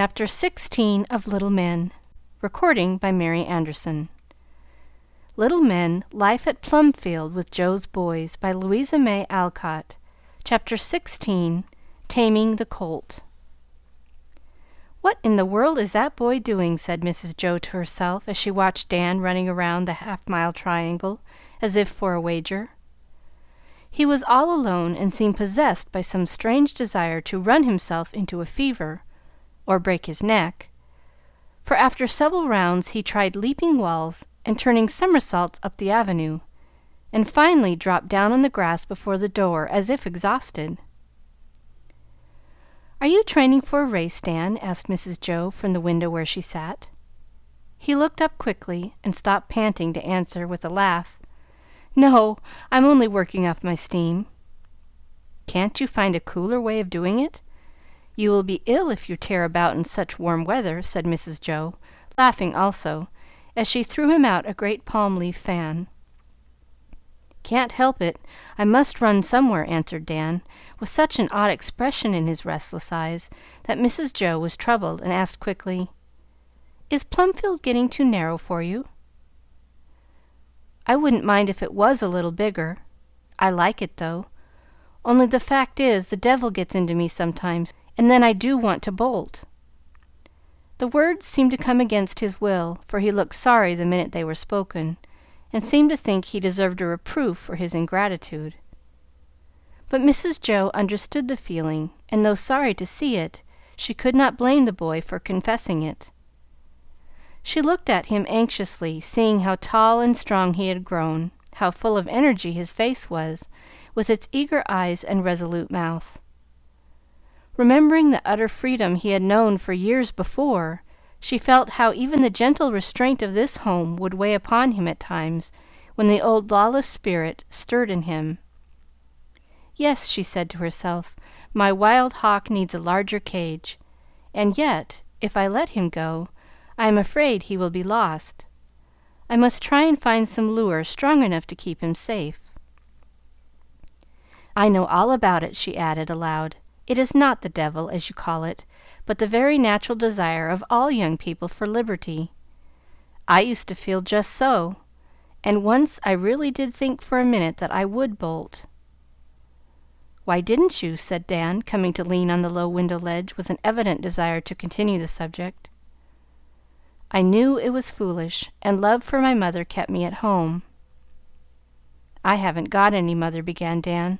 Chapter 16 of Little Men. Recording by Mary Anderson. Little Men, Life at Plumfield with Jo's Boys by Louisa May Alcott. Chapter 16, Taming the Colt. "What in the world is that boy doing?" said Mrs. Jo to herself as she watched Dan running around the half-mile triangle as if for a wager. He was all alone and seemed possessed by some strange desire to run himself into a fever, or break his neck, for after several rounds he tried leaping walls and turning somersaults up the avenue, and finally dropped down on the grass before the door as if exhausted. "Are you training for a race, Dan?" asked Mrs. Jo from the window where she sat. He looked up quickly and stopped panting to answer with a laugh, "No, I'm only working off my steam." "Can't you find a cooler way of doing it? You will be ill if you tear about in such warm weather," said Mrs. Jo, laughing also, as she threw him out a great palm-leaf fan. "Can't help it. I must run somewhere," answered Dan, with such an odd expression in his restless eyes that Mrs. Jo was troubled and asked quickly, "Is Plumfield getting too narrow for you?" "I wouldn't mind if it was a little bigger. I like it, though. Only the fact is, the devil gets into me sometimes, and then I do want to bolt." The words seemed to come against his will, for he looked sorry the minute they were spoken, and seemed to think he deserved a reproof for his ingratitude. But Mrs. Jo understood the feeling, and though sorry to see it, she could not blame the boy for confessing it. She looked at him anxiously, seeing how tall and strong he had grown, how full of energy his face was, with its eager eyes and resolute mouth. Remembering the utter freedom he had known for years before, she felt how even the gentle restraint of this home would weigh upon him at times when the old lawless spirit stirred in him. "Yes," she said to herself, "my wild hawk needs a larger cage, and yet, if I let him go, I am afraid he will be lost. I must try and find some lure strong enough to keep him safe. I know all about it," she added aloud. "It is not the devil, as you call it, but the very natural desire of all young people for liberty. I used to feel just so, and once I really did think for a minute that I would bolt." "Why didn't you?" said Dan, coming to lean on the low window ledge with an evident desire to continue the subject. "I knew it was foolish, and love for my mother kept me at home." "I haven't got any mother," began Dan.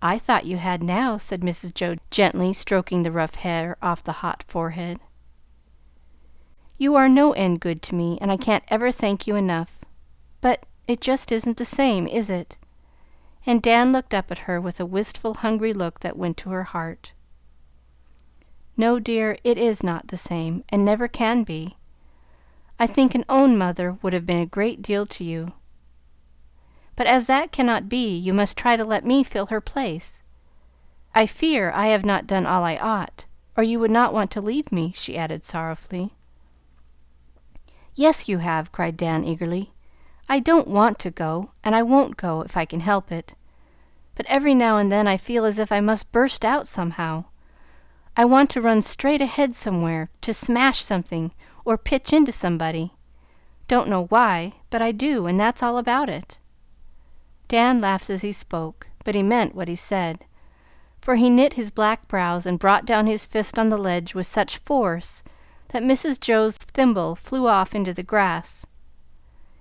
"I thought you had now," said Mrs. Jo, gently stroking the rough hair off the hot forehead. "You are no end good to me, and I can't ever thank you enough. But it just isn't the same, is it?" And Dan looked up at her with a wistful, hungry look that went to her heart. "No, dear, it is not the same, and never can be. I think an own mother would have been a great deal to you. But as that cannot be, you must try to let me fill her place. I fear I have not done all I ought, or you would not want to leave me," she added sorrowfully. "Yes, you have," cried Dan eagerly. "I don't want to go, and I won't go if I can help it. But every now and then I feel as if I must burst out somehow. I want to run straight ahead somewhere, to smash something, or pitch into somebody. Don't know why, but I do, and that's all about it." Dan laughed as he spoke, but he meant what he said, for he knit his black brows and brought down his fist on the ledge with such force that Mrs. Jo's thimble flew off into the grass.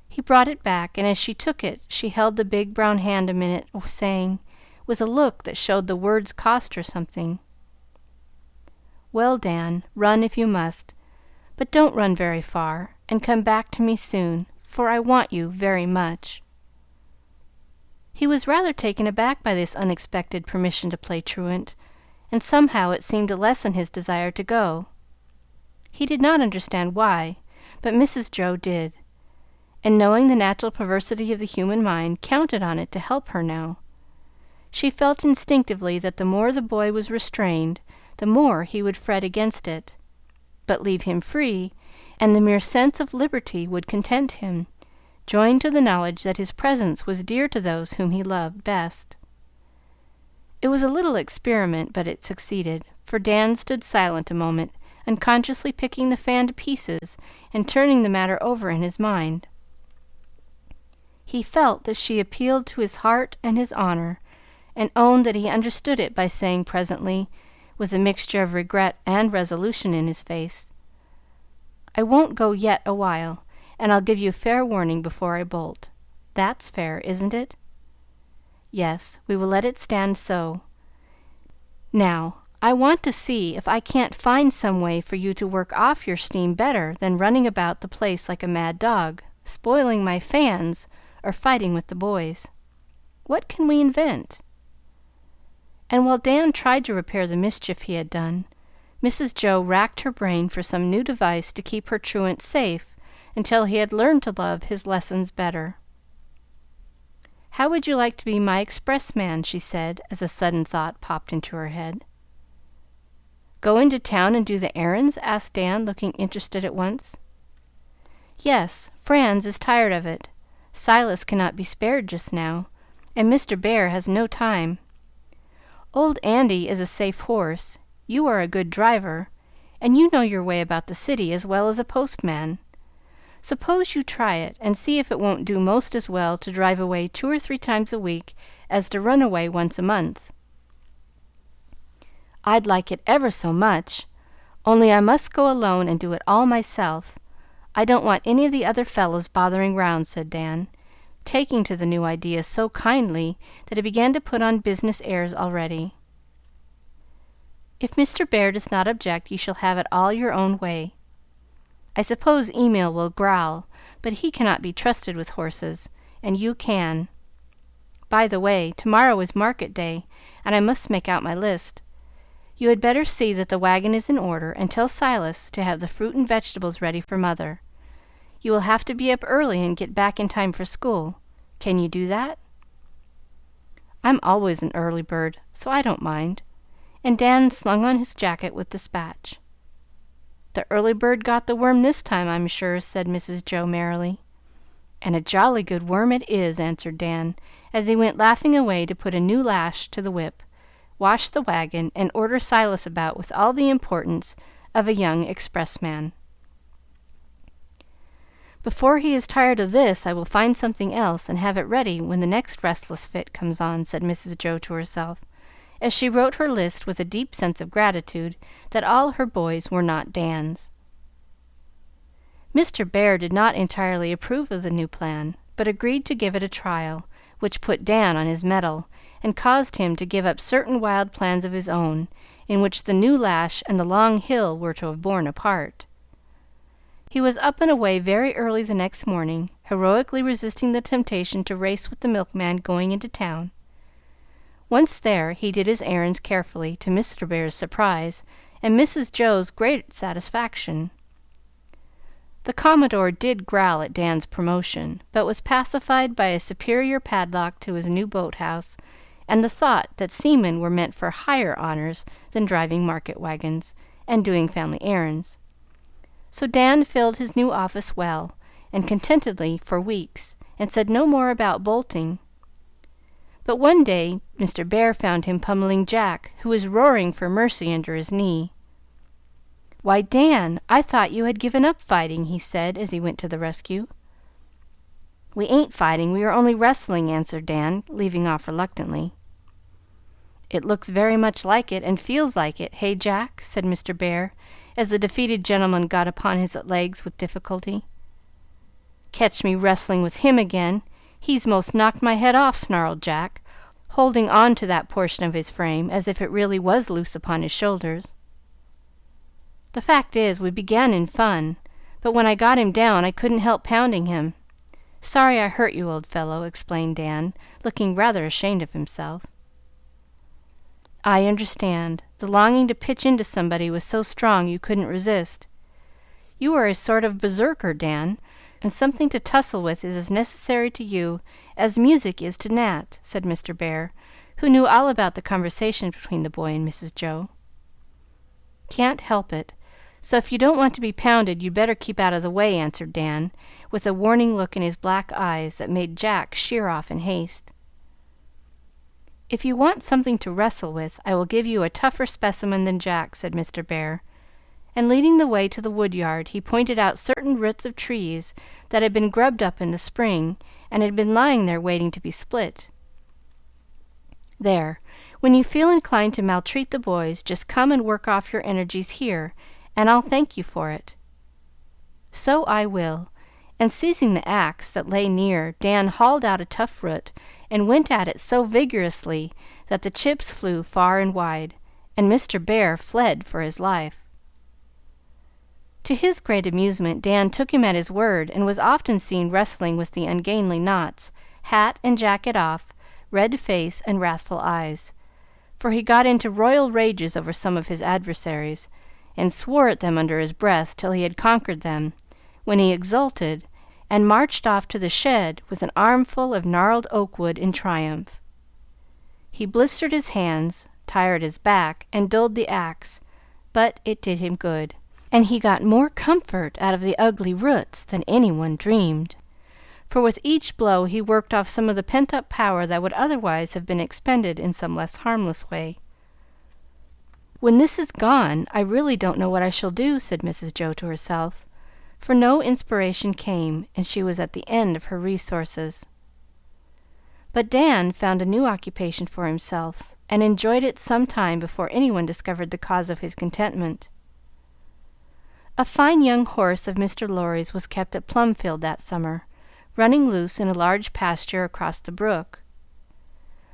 He brought it back, and as she took it she held the big brown hand a minute, saying, with a look that showed the words cost her something, "Well, Dan, run if you must, but don't run very far, and come back to me soon, for I want you very much." He was rather taken aback by this unexpected permission to play truant, and somehow it seemed to lessen his desire to go. He did not understand why, but Mrs. Jo did, and knowing the natural perversity of the human mind, counted on it to help her now. She felt instinctively that the more the boy was restrained, the more he would fret against it, but leave him free, and the mere sense of liberty would content him, joined to the knowledge that his presence was dear to those whom he loved best. It was a little experiment, but it succeeded, for Dan stood silent a moment, unconsciously picking the fan to pieces and turning the matter over in his mind. He felt that she appealed to his heart and his honor, and owned that he understood it by saying presently, with a mixture of regret and resolution in his face, "I won't go yet awhile, and I'll give you fair warning before I bolt. That's fair, isn't it?" "Yes, we will let it stand so. Now, I want to see if I can't find some way for you to work off your steam better than running about the place like a mad dog, spoiling my fans, or fighting with the boys. What can we invent?" And while Dan tried to repair the mischief he had done, Mrs. Joe racked her brain for some new device to keep her truant safe until he had learned to love his lessons better. "How would you like to be my expressman?" she said, as a sudden thought popped into her head. "Go into town and do the errands?" asked Dan, looking interested at once. "Yes, Franz is tired of it. Silas cannot be spared just now, and Mr. Bhaer has no time. Old Andy is a safe horse, you are a good driver, and you know your way about the city as well as a postman. Suppose you try it, and see if it won't do most as well to drive away 2 or 3 times a week as to run away once a month." "I'd like it ever so much, only I must go alone and do it all myself. I don't want any of the other fellows bothering round," said Dan, taking to the new idea so kindly that he began to put on business airs already. "If Mr. Bhaer does not object, you shall have it all your own way. I suppose Emil will growl, but he cannot be trusted with horses, and you can. By the way, to-morrow is market day, and I must make out my list. You had better see that the wagon is in order, and tell Silas to have the fruit and vegetables ready for mother. You will have to be up early and get back in time for school. Can you do that?" "I'm always an early bird, so I don't mind," and Dan slung on his jacket with dispatch. "The early bird got the worm this time, I'm sure," said Mrs. Joe merrily. "And a jolly good worm it is," answered Dan, as he went laughing away to put a new lash to the whip, wash the wagon, and order Silas about with all the importance of a young expressman. "Before he is tired of this I will find something else and have it ready when the next restless fit comes on," said Mrs. Joe to herself, as she wrote her list with a deep sense of gratitude that all her boys were not Dan's. Mr. Bhaer did not entirely approve of the new plan, but agreed to give it a trial, which put Dan on his mettle, and caused him to give up certain wild plans of his own, in which the new lash and the long hill were to have borne a part. He was up and away very early the next morning, heroically resisting the temptation to race with the milkman going into town. Once there, he did his errands carefully, to Mr. Bhaer's surprise and Mrs. Joe's great satisfaction. The Commodore did growl at Dan's promotion, but was pacified by a superior padlock to his new boathouse and the thought that seamen were meant for higher honors than driving market wagons and doing family errands. So Dan filled his new office well and contentedly for weeks, and said no more about bolting. But one day Mr. Bhaer found him pummeling Jack, who was roaring for mercy under his knee. "Why, Dan, I thought you had given up fighting," he said as he went to the rescue. "We ain't fighting, we are only wrestling," answered Dan, leaving off reluctantly. "It looks very much like it, and feels like it, hey, Jack?" said Mr. Bhaer, as the defeated gentleman got upon his legs with difficulty. "Catch me wrestling with him again! He's most knocked my head off," snarled Jack, holding on to that portion of his frame as if it really was loose upon his shoulders. "The fact is, we began in fun, but when I got him down I couldn't help pounding him. Sorry I hurt you, old fellow," explained Dan, looking rather ashamed of himself. "I understand. The longing to pitch into somebody was so strong you couldn't resist. You are a sort of berserker, Dan, and something to tussle with is as necessary to you as music is to Nat," said Mr. Bhaer, who knew all about the conversation between the boy and Mrs. Joe. "Can't help it. So if you don't want to be pounded, you'd better keep out of the way," answered Dan, with a warning look in his black eyes that made Jack sheer off in haste. "If you want something to wrestle with, I will give you a tougher specimen than Jack," said Mr. Bear, and leading the way to the wood yard, he pointed out certain roots of trees that had been grubbed up in the spring and had been lying there waiting to be split. "There, when you feel inclined to maltreat the boys, just come and work off your energies here, and I'll thank you for it." "So I will," and seizing the axe that lay near, Dan hauled out a tough root and went at it so vigorously that the chips flew far and wide, and Mr. Bear fled for his life. To his great amusement, Dan took him at his word, and was often seen wrestling with the ungainly knots, hat and jacket off, red face and wrathful eyes, for he got into royal rages over some of his adversaries, and swore at them under his breath till he had conquered them, when he exulted and marched off to the shed with an armful of gnarled oak wood in triumph. He blistered his hands, tired his back, and dulled the axe, but it did him good, and he got more comfort out of the ugly roots than any one dreamed, for with each blow he worked off some of the pent-up power that would otherwise have been expended in some less harmless way. "When this is gone, I really don't know what I shall do," said Mrs. Joe to herself, for no inspiration came, and she was at the end of her resources. But Dan found a new occupation for himself, and enjoyed it some time before any one discovered the cause of his contentment. A fine young horse of Mr. Lorry's was kept at Plumfield that summer, running loose in a large pasture across the brook.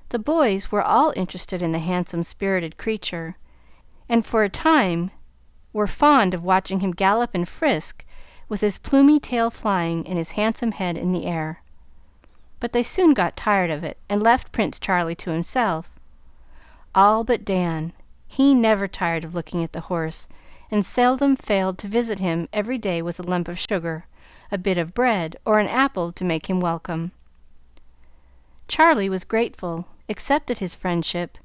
The boys were all interested in the handsome, spirited creature, and for a time were fond of watching him gallop and frisk with his plumy tail flying and his handsome head in the air. But they soon got tired of it, and left Prince Charlie to himself. All but Dan. He never tired of looking at the horse, and seldom failed to visit him every day with a lump of sugar, a bit of bread, or an apple to make him welcome. Charlie was grateful, accepted his friendship,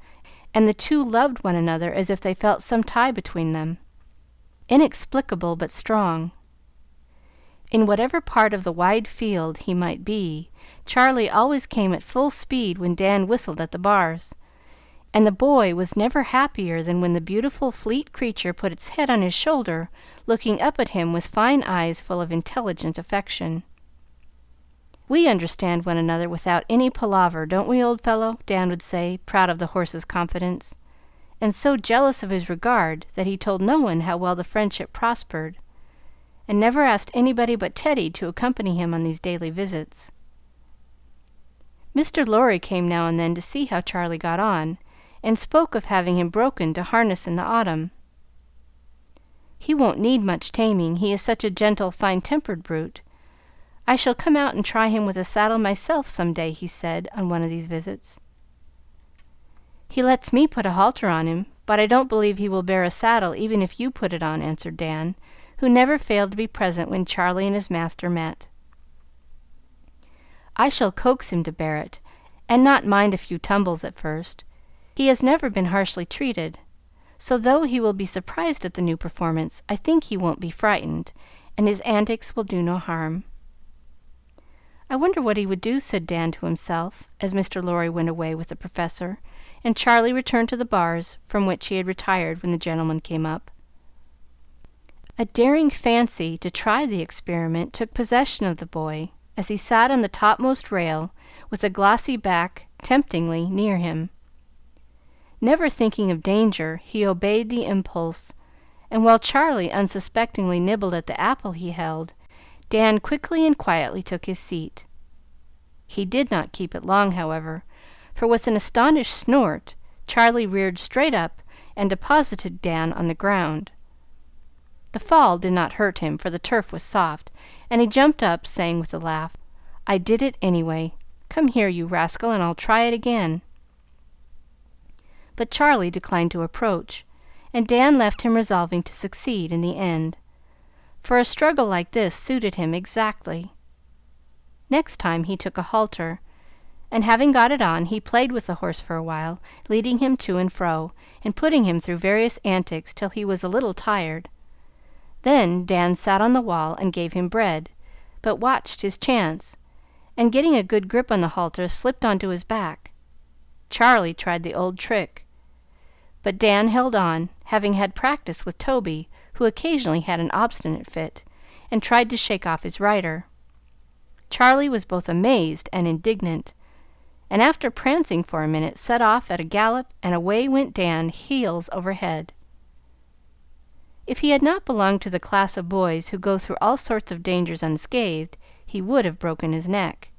and the two loved one another as if they felt some tie between them, inexplicable but strong. In whatever part of the wide field he might be, Charlie always came at full speed when Dan whistled at the bars, and the boy was never happier than when the beautiful, fleet creature put its head on his shoulder, looking up at him with fine eyes full of intelligent affection. "We understand one another without any palaver, don't we, old fellow?" Dan would say, proud of the horse's confidence, and so jealous of his regard that he told no one how well the friendship prospered, and never asked anybody but Teddy to accompany him on these daily visits. Mr. Lorry came now and then to see how Charlie got on, and spoke of having him broken to harness in the autumn. "He won't need much taming, he is such a gentle, fine-tempered brute. I shall come out and try him with a saddle myself some day," he said on one of these visits. "He lets me put a halter on him, but I don't believe he will bear a saddle even if you put it on," answered Dan, who never failed to be present when Charlie and his master met. "I shall coax him to bear it, and not mind a few tumbles at first. He has never been harshly treated, so though he will be surprised at the new performance, I think he won't be frightened, and his antics will do no harm." "I wonder what he would do," said Dan to himself, as Mr. Lorry went away with the Professor, and Charlie returned to the bars, from which he had retired when the gentleman came up. A daring fancy to try the experiment took possession of the boy, as he sat on the topmost rail, with the glossy back temptingly near him. Never thinking of danger, he obeyed the impulse, and while Charlie unsuspectingly nibbled at the apple he held, Dan quickly and quietly took his seat. He did not keep it long, however, for with an astonished snort, Charlie reared straight up and deposited Dan on the ground. The fall did not hurt him, for the turf was soft, and he jumped up, saying with a laugh, "I did it anyway. Come here, you rascal, and I'll try it again." But Charlie declined to approach, and Dan left him resolving to succeed in the end, for a struggle like this suited him exactly. Next time he took a halter, and having got it on, he played with the horse for a while, leading him to and fro, and putting him through various antics till he was a little tired. Then Dan sat on the wall and gave him bread, but watched his chance, and getting a good grip on the halter, slipped onto his back. Charlie tried the old trick, but Dan held on, having had practice with Toby, who occasionally had an obstinate fit, and tried to shake off his rider. Charlie was both amazed and indignant, and after prancing for a minute, set off at a gallop, and away went Dan heels over head. If he had not belonged to the class of boys who go through all sorts of dangers unscathed, he would have broken his neck.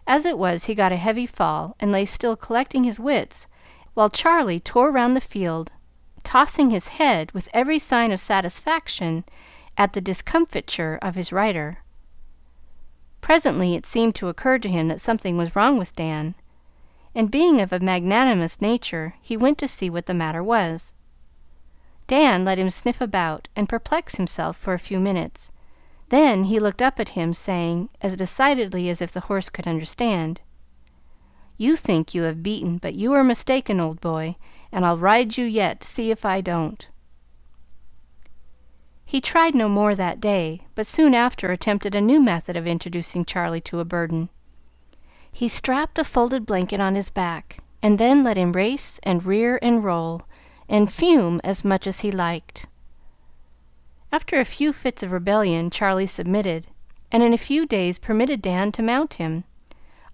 As it was, he got a heavy fall, and lay still collecting his wits, while Charlie tore round the field, tossing his head with every sign of satisfaction at the discomfiture of his rider. Presently it seemed to occur to him that something was wrong with Dan, and being of a magnanimous nature, he went to see what the matter was. Dan let him sniff about and perplex himself for a few minutes. Then he looked up at him, saying, as decidedly as if the horse could understand, "You think you have beaten, but you are mistaken, old boy, and I'll ride you yet, see if I don't." He tried no more that day, but soon after attempted a new method of introducing Charlie to a burden. He strapped a folded blanket on his back, and then let him race and rear and roll, and fume as much as he liked. After a few fits of rebellion, Charlie submitted, and in a few days permitted Dan to mount him,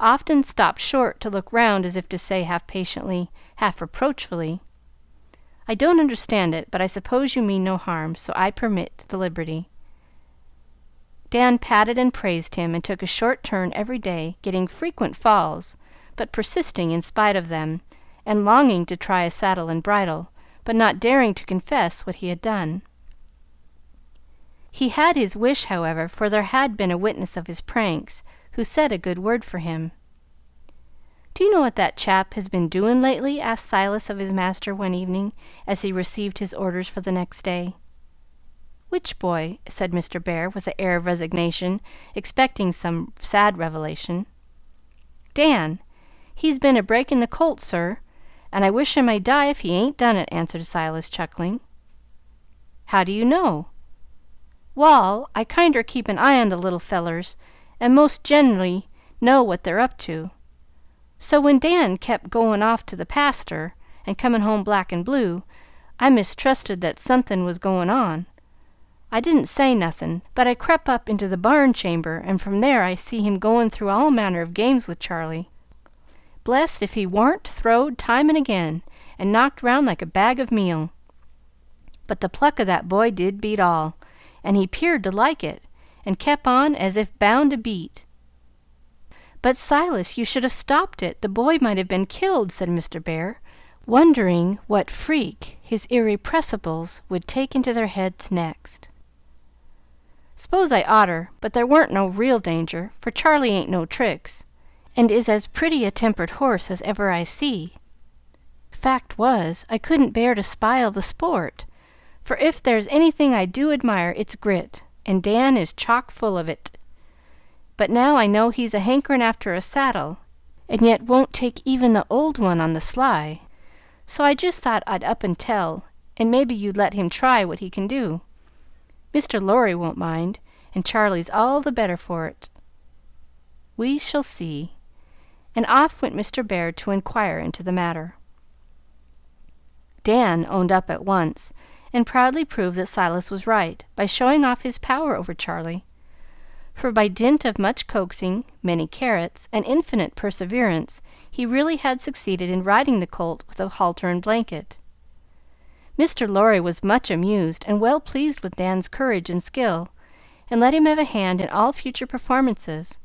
often stopped short to look round as if to say, half patiently, half reproachfully, "I don't understand it, but I suppose you mean no harm, so I permit the liberty." Dan patted and praised him, and took a short turn every day, getting frequent falls, but persisting in spite of them, and longing to try a saddle and bridle, but not daring to confess what he had done. He had his wish, however, for there had been a witness of his pranks who said a good word for him. "Do you know what that chap has been doin' lately?" asked Silas of his master one evening, as he received his orders for the next day. "Which boy?" said Mr. Bhaer, with an air of resignation, expecting some sad revelation. "Dan. He's been a breaking the colt, sir, and I wish I may die if he ain't done it," answered Silas, chuckling. "How do you know?" "Wall, I kinder keep an eye on the little fellers, and most gen'ally know what they're up to. So when Dan kept goin' off to the pastur', and comin' home black and blue, I mistrusted that somethin' was goin' on. I didn't say nothin', but I crep' up into the barn chamber, and from there I see him goin' through all manner of games with Charlie. Blest if he warn't throwed time and again, and knocked round like a bag of meal. But the pluck o' that boy did beat all, and he 'peared to like it, and kep' on as if bound to beat." "But, Silas, you should have stopped it. The boy might have been killed," said Mr. Bhaer, wondering what freak his irrepressibles would take into their heads next. "S'pose I oughter, but there warn't no real danger, for Charlie ain't no tricks, and is as pretty a tempered horse as ever I see. Fact was, I couldn't bear to spile the sport, for if there's anything I do admire, it's grit, and Dan is chock full of it. But now I know he's a hankerin' after a saddle, and yet won't take even the old one on the sly. So I just thought I'd up and tell, and maybe you'd let him try what he can do. Mr. Lorry won't mind, and Charlie's all the better for it." "We shall see." And off went Mr. Bhaer to inquire into the matter. Dan owned up at once, and proudly proved that Silas was right, by showing off his power over Charlie. For by dint of much coaxing, many carrots, and infinite perseverance, he really had succeeded in riding the colt with a halter and blanket. Mr. Lorry was much amused and well pleased with Dan's courage and skill, and let him have a hand in all future performances,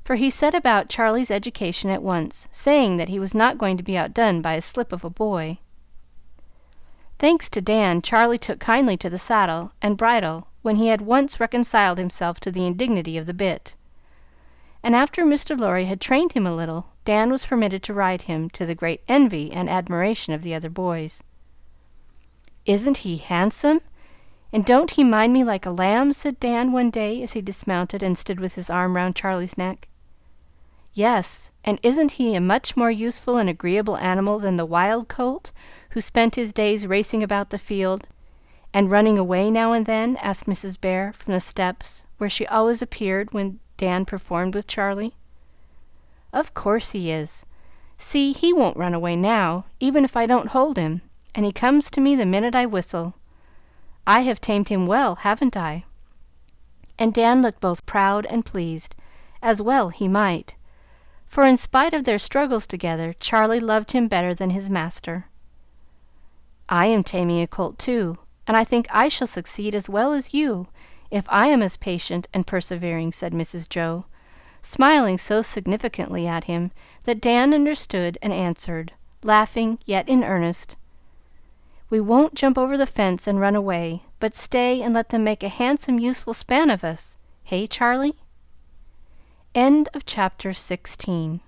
for he set about Charlie's education at once, saying that he was not going to be outdone by a slip of a boy. Thanks to Dan, Charlie took kindly to the saddle and bridle when he had once reconciled himself to the indignity of the bit, and after Mr. Lorry had trained him a little, Dan was permitted to ride him, to the great envy and admiration of the other boys. "Isn't he handsome? And don't he mind me like a lamb?" said Dan one day as he dismounted and stood with his arm round Charlie's neck. "Yes, and isn't he a much more useful and agreeable animal than the wild colt, who spent his days racing about the field, and running away now and then?" asked Mrs. Bhaer from the steps, where she always appeared when Dan performed with Charlie. "Of course he is. See, he won't run away now, even if I don't hold him, and he comes to me the minute I whistle. I have tamed him well, haven't I?" And Dan looked both proud and pleased, as well he might, for in spite of their struggles together, Charlie loved him better than his master. "I am taming a colt, too, and I think I shall succeed as well as you, if I am as patient and persevering," said Mrs. Joe, smiling so significantly at him that Dan understood and answered, laughing yet in earnest, "We won't jump over the fence and run away, but stay and let them make a handsome, useful span of us. Hey, Charlie?" Chapter 17